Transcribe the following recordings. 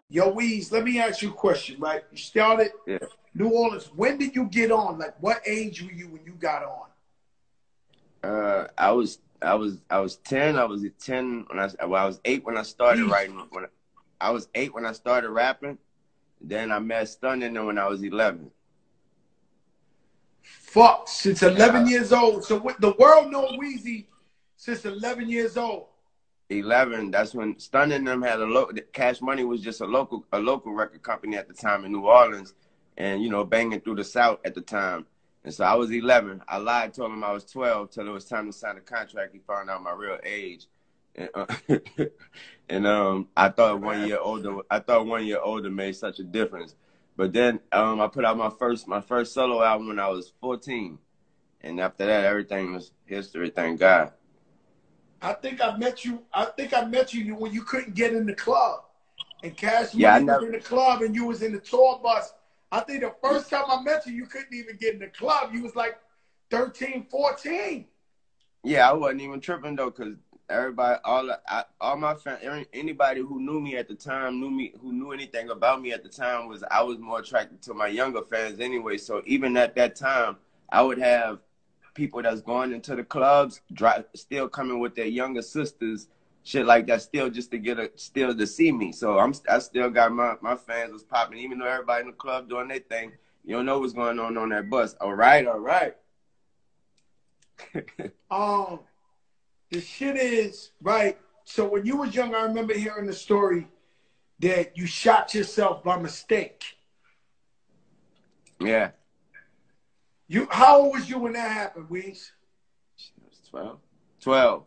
Yo, Weez, let me ask you a question, right? You started New Orleans. When did you get on? Like, what age were you when you got on? I was 10. I was 10 when I was 8 when I started writing. I was 8 when I started rapping. Then I met Stunning when I was 11. Fuck, since 11 years old. So what, the world knows Weezy since 11 years old. 11. That's when Stunning and them had a local. Cash Money was just a local record company at the time in New Orleans, and you know, banging through the South at the time. And so I was 11. I lied, told him I was 12 till it was time to sign the contract. He found out my real age, and, I thought 1 year older. I thought 1 year older made such a difference. But then I put out my first solo album when I was 14, and after that, everything was history. Thank God. I think I met you when you couldn't get in the club, and Cash Money was in the club, and you was in the tour bus. I think the first time I met you, you couldn't even get in the club. You was like 13, 14. Yeah, I wasn't even tripping though, cause everybody, all my fans, anybody who knew me at the time, who knew anything about me at the time, I was more attracted to my younger fans anyway. So even at that time, I would have people that's going into the clubs, still coming with their younger sisters, shit like that, still just to still to see me. So I still got my fans was popping, even though everybody in the club doing their thing. You don't know what's going on that bus. All right. The shit is right. So when you was young, I remember hearing the story that you shot yourself by mistake. Yeah. How old was you when that happened, Weez? I was 12.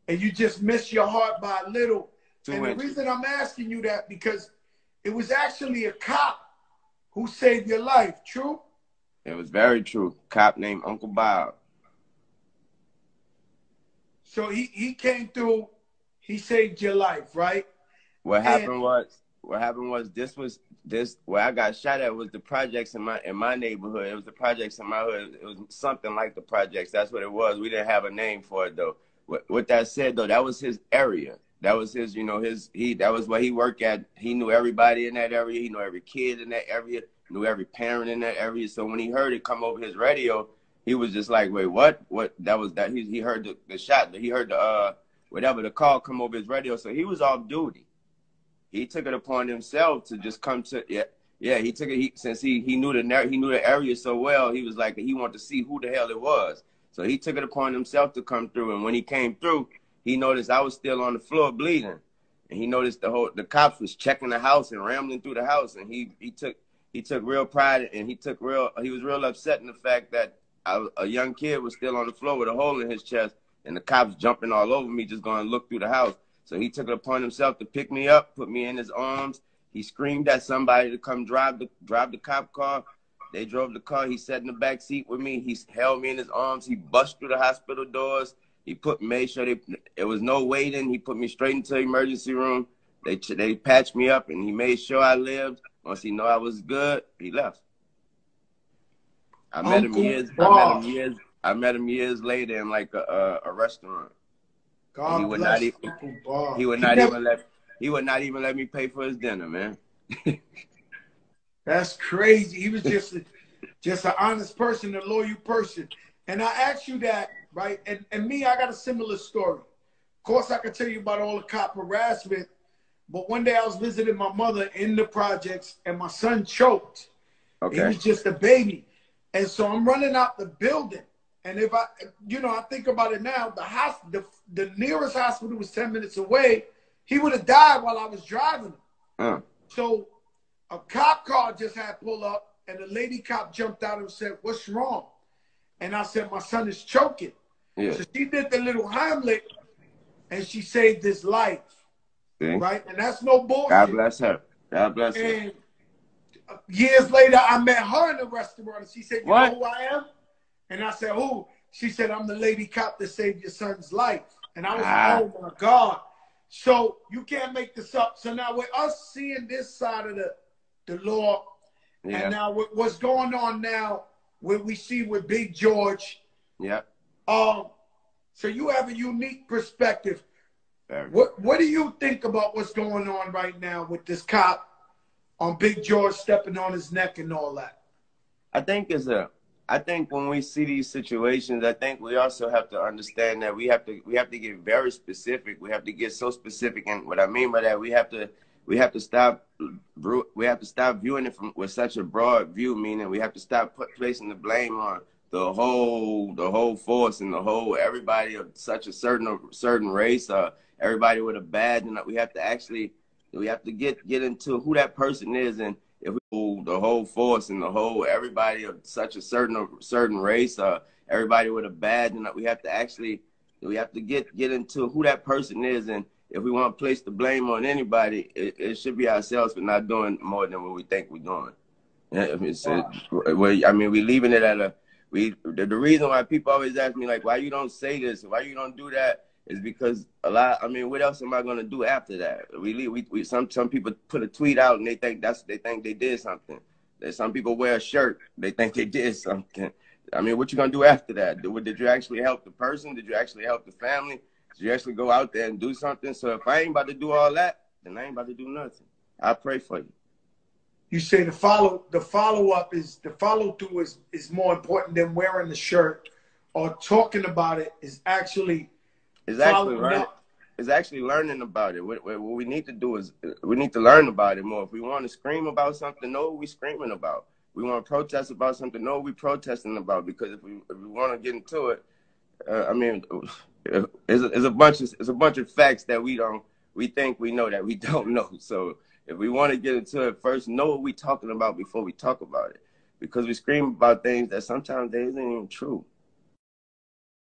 And you just missed your heart by a little. 2 and inches. The reason I'm asking you that, because it was actually a cop who saved your life. True? It was very true. Cop named Uncle Bob. So he came through. He saved your life, right? What happened was this where I got shot at was the projects in my neighborhood. It was the projects in my hood. It was something like the projects. That's what it was. We didn't have a name for it though. With that said though, that was his area. That was his, that was where he worked at. He knew everybody in that area. He knew every kid in that area. Knew every parent in that area. So when he heard it come over his radio, he was just like, wait, what? What? That was that. He heard the shot. He heard the whatever the call come over his radio. So he was off duty. He took it upon himself to just come to He took it. Since he knew the area so well, he was like he wanted to see who the hell it was. So he took it upon himself to come through. And when he came through, he noticed I was still on the floor bleeding, and he noticed the cops was checking the house and rambling through the house. And he took real pride, and he was real upset in the fact that a young kid was still on the floor with a hole in his chest, and the cops jumping all over me, just going to look through the house. So he took it upon himself to pick me up, put me in his arms. He screamed at somebody to come drive the cop car. They drove the car. He sat in the back seat with me. He held me in his arms. He busted through the hospital doors. He made sure there was no waiting. He put me straight into the emergency room. They patched me up, and he made sure I lived. Once he knew I was good, he left. I met him years later in like a restaurant. God bless Uncle Bob. He would not even let me pay for his dinner, man. That's crazy. He was just an honest person, a loyal person. And I asked you that, right? And me, I got a similar story. Of course, I could tell you about all the cop harassment, but one day I was visiting my mother in the projects, and my son choked. Okay. He was just a baby. And so I'm running out the building. And if I think about it now, the nearest hospital was 10 minutes away. He would have died while I was driving him. So a cop car just had pulled up, and the lady cop jumped out and said, "What's wrong?" And I said, "My son is choking." Yeah. So she did the little Heimlich, and she saved his life. See? Right? And that's no bullshit. God bless her. God bless her. And years later, I met her in the restaurant, and she said, "You know who I am?" And I said, "Who?" She said, "I'm the lady cop that saved your son's life." And I was like, "Oh my God." So you can't make this up. So now with us seeing this side of the law, and now what's going on now, what we see with Big George. Yeah. So you have a unique perspective. Very. What do you think about what's going on right now with this cop on Big George stepping on his neck and all that? I think when we see these situations, I think we also have to understand that we have to get very specific. We have to get so specific, and what I mean by that, we have to stop viewing it with such a broad view. Meaning, we have to stop placing the blame on the whole force and the whole everybody of such a certain race or everybody with a badge, and we have to get into who that person is. And if we the whole force and the whole everybody of such a certain race or everybody with a badge, and we have to get into who that person is. And if we want to place the blame on anybody, it should be ourselves for not doing more than what we think we're doing. I mean, we leaving it at the reason why people always ask me, like, why you don't say this, why you don't do that, is because I mean, what else am I gonna do after that? Some people put a tweet out and they think they did something. Some people wear a shirt, they think they did something. I mean, what you gonna do after that? Did you actually help the person? Did you actually help the family? Did you actually go out there and do something? So if I ain't about to do all that, then I ain't about to do nothing. I pray for you. You say the follow through is more important than wearing the shirt or talking about it. Is actually learning about it. What we need to do is we need to learn about it more. If we want to scream about something, know what we're screaming about. We want to protest about something, know what we're protesting about. Because if we want to get into it, I mean, it's a bunch of facts that we think we know that we don't know. So if we want to get into it, first know what we're talking about before we talk about it. Because we scream about things that sometimes they isn't even true.